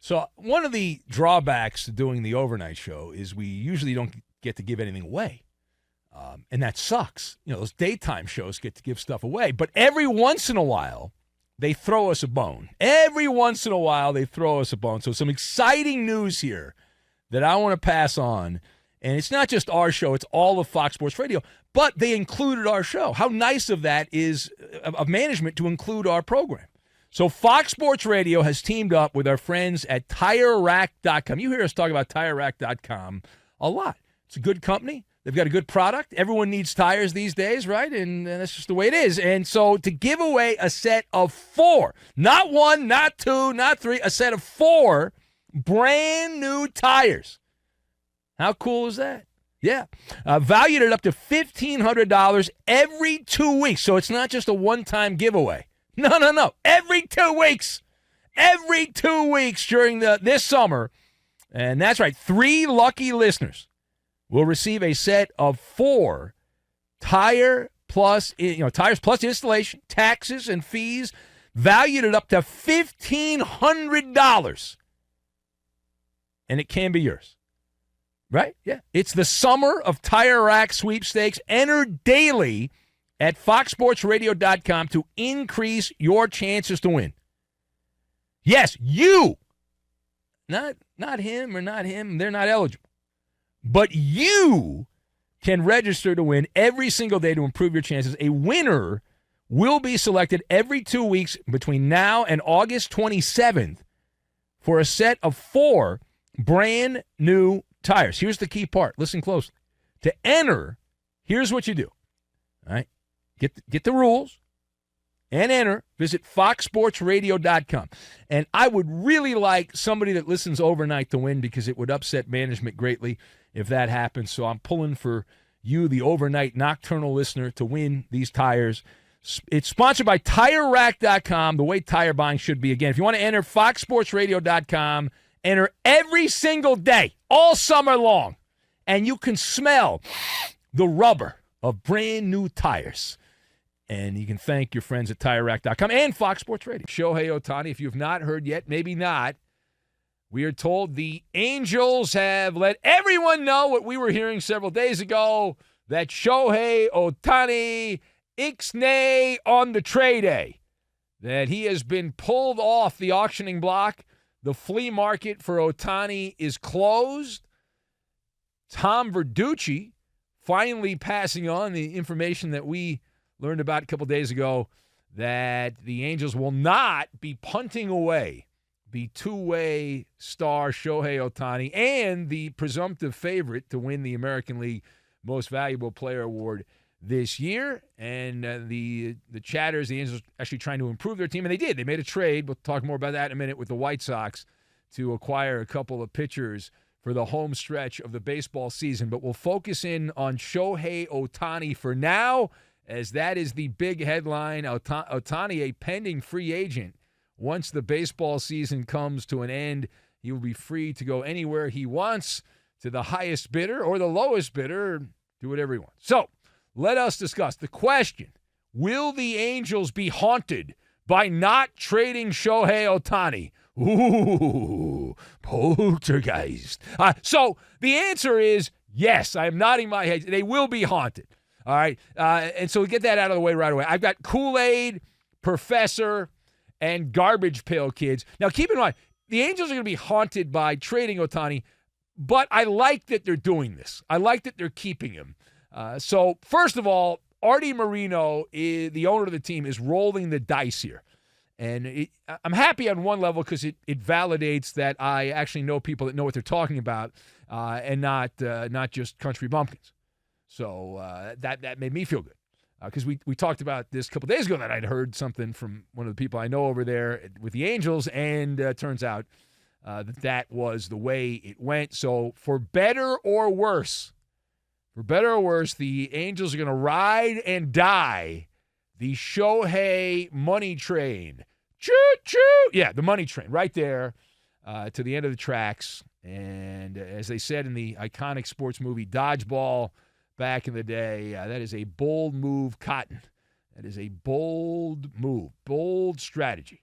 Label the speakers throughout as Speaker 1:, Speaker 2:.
Speaker 1: So one of the drawbacks to doing the overnight show is we usually don't get to give anything away. And that sucks. Those daytime shows get to give stuff away. But every once in a while, they throw us a bone. So some exciting news here that I want to pass on. And it's not just our show. It's all of Fox Sports Radio. But they included our show. How nice of that is of management to include our program. So Fox Sports Radio has teamed up with our friends at tirerack.com. You hear us talk about tirerack.com a lot. It's a good company. They've got a good product. Everyone needs tires these days, right? And that's just the way it is. And so to give away a set of 4, not 1, not 2, not 3, a set of 4 brand new tires. How cool is that? Yeah. Valued at up to $1,500 every 2 weeks. So it's not just a one-time giveaway. No. Every 2 weeks. Every 2 weeks during this summer. And that's right, 3 lucky listeners will receive a set of 4 tires plus installation, taxes, and fees, valued at up to $1,500. And it can be yours. Right? Yeah. It's the Summer of Tire Rack Sweepstakes. Enter daily at foxsportsradio.com to increase your chances to win. Yes, you. Not him or not him. They're not eligible. But you can register to win every single day to improve your chances. A winner will be selected every 2 weeks between now and August 27th for a set of 4 brand new tires. Here's the key part. Listen closely. To enter, here's what you do. All right? Get the rules and enter. Visit foxsportsradio.com. And I would really like somebody that listens overnight to win, because it would upset management greatly if that happens. So I'm pulling for you, the overnight nocturnal listener, to win these tires. It's sponsored by tirerack.com, the way tire buying should be. Again, if you want to enter, foxsportsradio.com, enter every single day, all summer long, and you can smell the rubber of brand new tires. And you can thank your friends at tirerack.com and Fox Sports Radio. Shohei Ohtani, if you have not heard yet, maybe not, we are told the Angels have let everyone know what we were hearing several days ago, that Shohei Ohtani ixnay on the trade day, that he has been pulled off the auctioning block. The flea market for Ohtani is closed. Tom Verducci finally passing on the information that we learned about a couple days ago, that the Angels will not be punting away the two-way star Shohei Ohtani and the presumptive favorite to win the American League Most Valuable Player Award this year. And the chatters, the Angels actually trying to improve their team, and they did. They made a trade. We'll talk more about that in a minute with the White Sox to acquire a couple of pitchers for the home stretch of the baseball season. But we'll focus in on Shohei Ohtani for now, as that is the big headline. Ohtani, a pending free agent. Once the baseball season comes to an end, he will be free to go anywhere he wants, to the highest bidder or the lowest bidder, do whatever he wants. So let us discuss the question: will the Angels be haunted by not trading Shohei Ohtani? Ooh, poltergeist. So the answer is yes. I am nodding my head. They will be haunted. All right. And so we get that out of the way right away. I've got Kool-Aid, Professor, and Garbage Pail Kids. Now, keep in mind, the Angels are going to be haunted by trading Ohtani, but I like that they're doing this. I like that they're keeping him. So, first of all, Artie Moreno, the owner of the team, is rolling the dice here. And I'm happy on one level because it validates that I actually know people that know what they're talking about, and not just country bumpkins. So that made me feel good. Because we talked about this a couple days ago, that I'd heard something from one of the people I know over there with the Angels, and turns out that was the way it went. So for better or worse, the Angels are going to ride and die the Shohei money train. Choo-choo! Yeah, the money train right there to the end of the tracks. And as they said in the iconic sports movie Dodgeball back in the day, that is a bold move, Cotton. That is a bold move, bold strategy.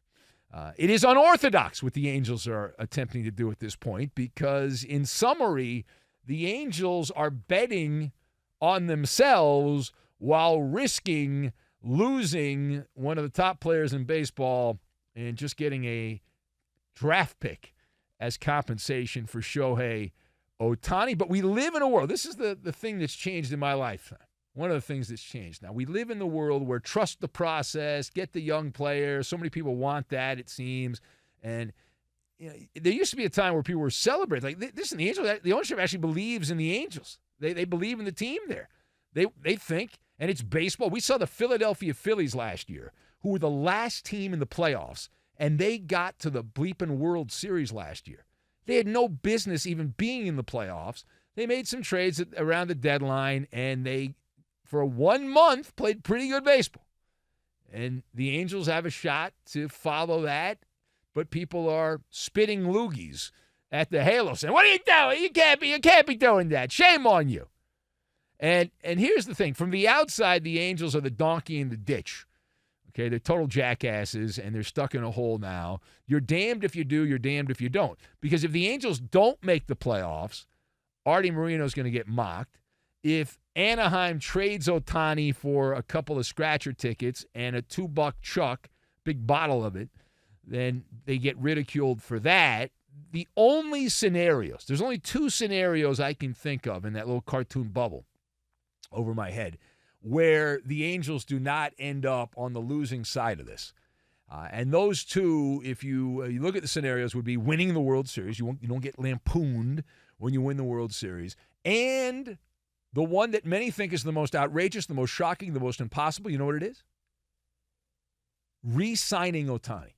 Speaker 1: It is unorthodox what the Angels are attempting to do at this point because, in summary, the Angels are betting on themselves while risking losing one of the top players in baseball and just getting a draft pick as compensation for Shohei Ohtani. But we live in a world. This is the thing that's changed in my lifetime. One of the things that's changed. Now, we live in the world where trust the process, get the young players. So many people want that, it seems. And there used to be a time where people were celebrating. Like, listen, the Angels, the ownership actually believes in the Angels. They believe in the team there. They think, and it's baseball. We saw the Philadelphia Phillies last year, who were the last team in the playoffs, and they got to the bleeping World Series last year. They had no business even being in the playoffs. They made some trades around the deadline, and they, for 1 month, played pretty good baseball. And the Angels have a shot to follow that, but people are spitting loogies at the Halo saying, "What are you doing? You can't be doing that. Shame on you." And here's the thing. From the outside, the Angels are the donkey in the ditch. Okay, they're total jackasses, and they're stuck in a hole now. You're damned if you do, you're damned if you don't. Because if the Angels don't make the playoffs, Artie Moreno's going to get mocked. If Anaheim trades Ohtani for a couple of scratcher tickets and a $2 Chuck, big bottle of it, then they get ridiculed for that. The only scenarios, there's only 2 scenarios I can think of in that little cartoon bubble over my head where the Angels do not end up on the losing side of this. And those 2, if you look at the scenarios, would be winning the World Series. You don't get lampooned when you win the World Series. And the one that many think is the most outrageous, the most shocking, the most impossible, you know what it is? Re-signing Ohtani.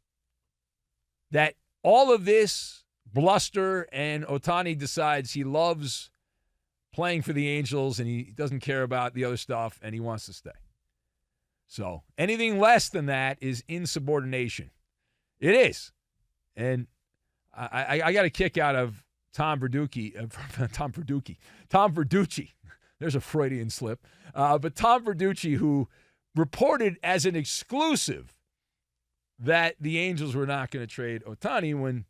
Speaker 1: That all of this bluster and Ohtani decides he loves playing for the Angels and he doesn't care about the other stuff and he wants to stay. So anything less than that is insubordination. It is. And I got a kick out of Tom Verducci. There's a Freudian slip. But Tom Verducci, who reported as an exclusive that the Angels were not going to trade Ohtani when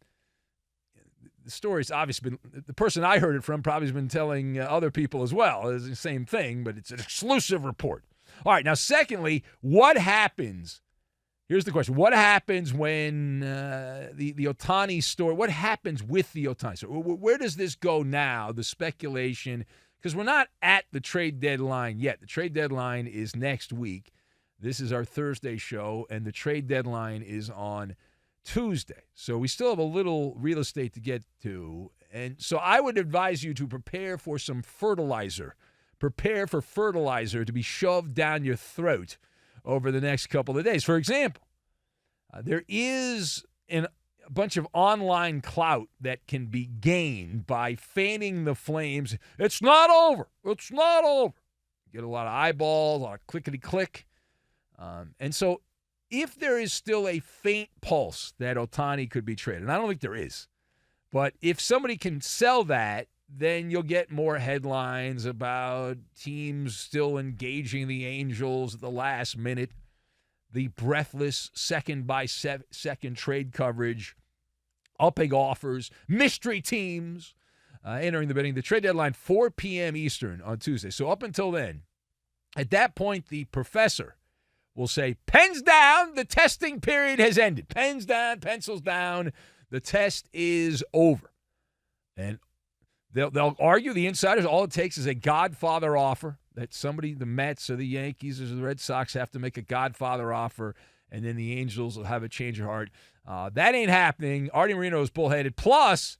Speaker 1: the story's obviously been, the person I heard it from probably has been telling other people as well. It's the same thing, but it's an exclusive report. All right, now secondly, what happens? Here's the question. What happens when the Ohtani story, what happens with the Ohtani story? Where does this go now, the speculation? Because we're not at the trade deadline yet. The trade deadline is next week. This is our Thursday show, and the trade deadline is on Tuesday. So we still have a little real estate to get to. And so I would advise you to prepare for some fertilizer. Prepare for fertilizer to be shoved down your throat over the next couple of days. For example, there is a bunch of online clout that can be gained by fanning the flames. It's not over. It's not over. Get a lot of eyeballs, a lot of clickety-click. And so if there is still a faint pulse that Ohtani could be traded, and I don't think there is, but if somebody can sell that, then you'll get more headlines about teams still engaging the Angels at the last minute, the breathless second-by-second trade coverage, upping offers, mystery teams entering the bidding. The trade deadline, 4 p.m. Eastern on Tuesday. So up until then, at that point, the professor will say, pens down, the testing period has ended. Pens down, pencils down, the test is over. And they'll argue, the insiders, all it takes is a Godfather offer, that somebody, the Mets or the Yankees or the Red Sox have to make a Godfather offer, and then the Angels will have a change of heart. That ain't happening. Artie Moreno is bullheaded. Plus,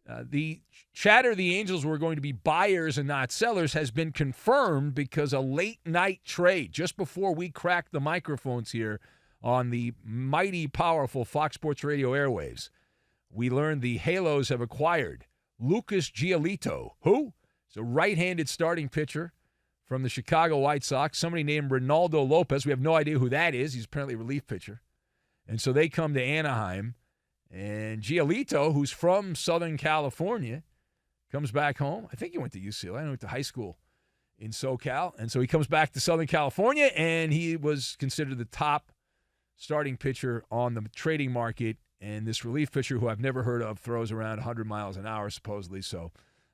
Speaker 1: the chatter the Angels were going to be buyers and not sellers has been confirmed because a late-night trade just before we cracked the microphones here on the mighty, powerful Fox Sports Radio airwaves, we learned the Halos have acquired Lucas Giolito, who is a right-handed starting pitcher from the Chicago White Sox, somebody named Ronaldo Lopez. We have no idea who that is. He's apparently a relief pitcher. And so they come to Anaheim. And Giolito, who's from Southern California, comes back home. I think he went to UCLA. I went to high school in SoCal. And so he comes back to Southern California, and he was considered the top starting pitcher on the trading market, and this relief pitcher who I've never heard of throws around 100 miles an hour supposedly, so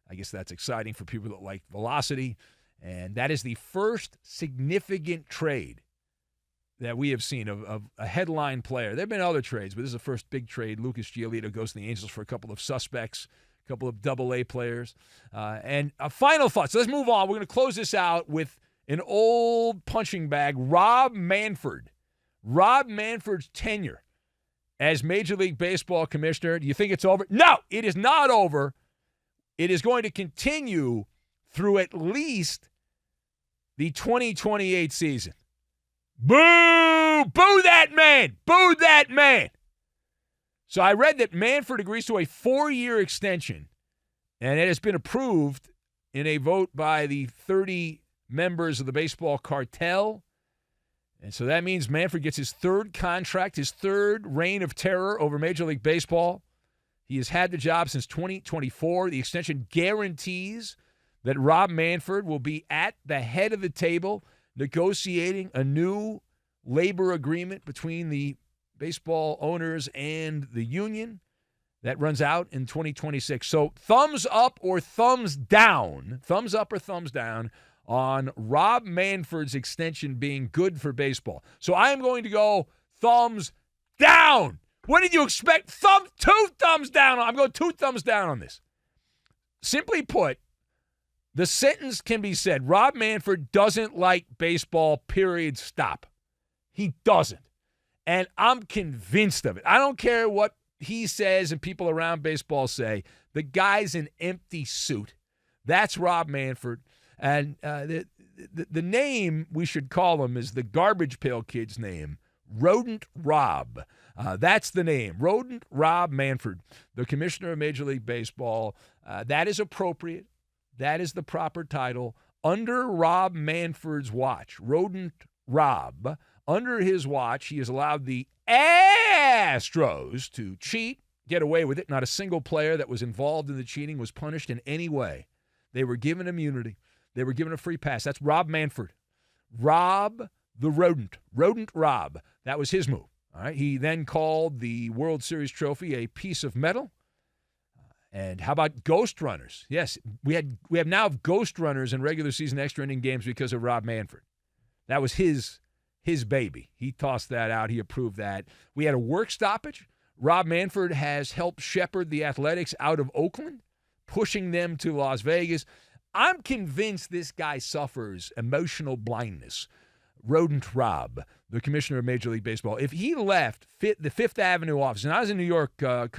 Speaker 1: I guess that's exciting for people that like velocity. And that is the first significant trade that we have seen of a headline player. There have been other trades, but this is the first big trade. Lucas Giolito goes to the Angels for a couple of suspects, a couple of double-A players. And a final thought. So let's move on. We're going to close this out with an old punching bag, Rob Manfred. Rob Manfred's tenure as Major League Baseball commissioner. Do you think it's over? No, it is not over. It is going to continue through at least the 2028 season. Boo! Boo that man! Boo that man! So I read that Manfred agrees to a 4-year extension, and it has been approved in a vote by the 30 members of the baseball cartel. And so that means Manfred gets his third contract, his third reign of terror over Major League Baseball. He has had the job since 2024. The extension guarantees that Rob Manfred will be at the head of the table negotiating a new labor agreement between the baseball owners and the union that runs out in 2026. So thumbs up or thumbs down on Rob Manfred's extension being good for baseball. So I am going to go thumbs down. What did you expect? Two thumbs down. I'm going 2 thumbs down on this. Simply put, the sentence can be said, Rob Manfred doesn't like baseball, period, stop. He doesn't. And I'm convinced of it. I don't care what he says and people around baseball say. The guy's an empty suit. That's Rob Manfred. And the name we should call him is the Garbage Pail Kid's name, Rodent Rob. That's the name, Rodent Rob Manfred, the commissioner of Major League Baseball. That is appropriate. That is the proper title. Under Rob Manfred's watch, Rodent Rob, under his watch, he has allowed the Astros to cheat, get away with it. Not a single player that was involved in the cheating was punished in any way. They were given immunity. They were given a free pass. That's Rob Manfred. Rob the Rodent. Rodent Rob. That was his move. All right. He then called the World Series trophy a piece of metal. And how about ghost runners? Yes, we have now ghost runners in regular season extra inning games because of Rob Manfred. That was his baby. He tossed that out. He approved that. We had a work stoppage. Rob Manfred has helped shepherd the Athletics out of Oakland, pushing them to Las Vegas. I'm convinced this guy suffers emotional blindness. Rodent Rob, the commissioner of Major League Baseball. If he left the Fifth Avenue office, and I was in New York a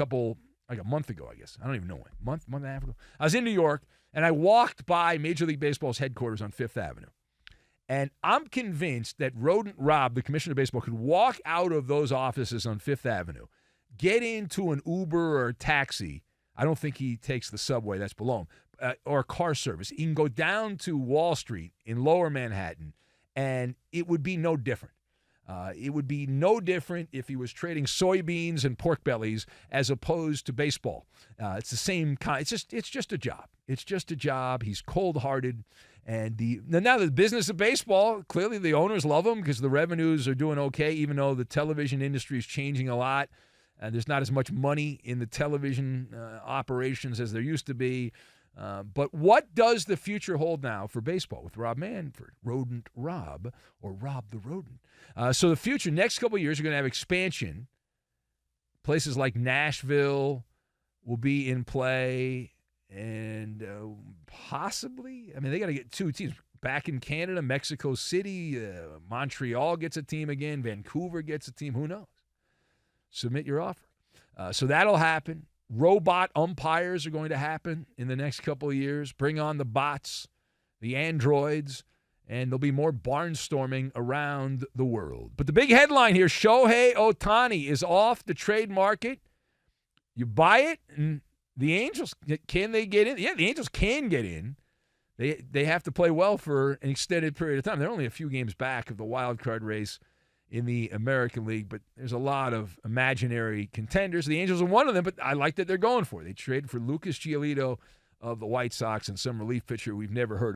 Speaker 1: month ago, I guess. I don't even know when. Month and a half ago. I was in New York, and I walked by Major League Baseball's headquarters on Fifth Avenue. And I'm convinced that Rodent Rob, the commissioner of baseball, could walk out of those offices on Fifth Avenue, get into an Uber or a taxi. I don't think he takes the subway. That's below him. Or a car service. He can go down to Wall Street in Lower Manhattan, and it would be no different. It would be no different if he was trading soybeans and pork bellies as opposed to baseball. It's the same kind. It's just a job. It's just a job. He's cold-hearted. And now the business of baseball, clearly the owners love him because the revenues are doing okay, even though the television industry is changing a lot. There's not as much money in the television operations as there used to be. But what does the future hold now for baseball with Rob Manfred, Rodent Rob, or Rob the Rodent? So the future, next couple of years, are going to have expansion. Places like Nashville will be in play, and possibly, they got to get 2 teams back in Canada, Mexico City, Montreal gets a team again, Vancouver gets a team. Who knows? Submit your offer. So that'll happen. Robot umpires are going to happen in the next couple of years. Bring on the bots, the androids, and there'll be more barnstorming around the world. But the big headline here, Shohei Ohtani is off the trade market. You buy it, and the Angels, can they get in? Yeah, the Angels can get in. They have to play well for an extended period of time. They're only a few games back of the wild card race in the American League, but there's a lot of imaginary contenders. The Angels are one of them, but I like that they're going for it. They traded for Lucas Giolito of the White Sox and some relief pitcher we've never heard of.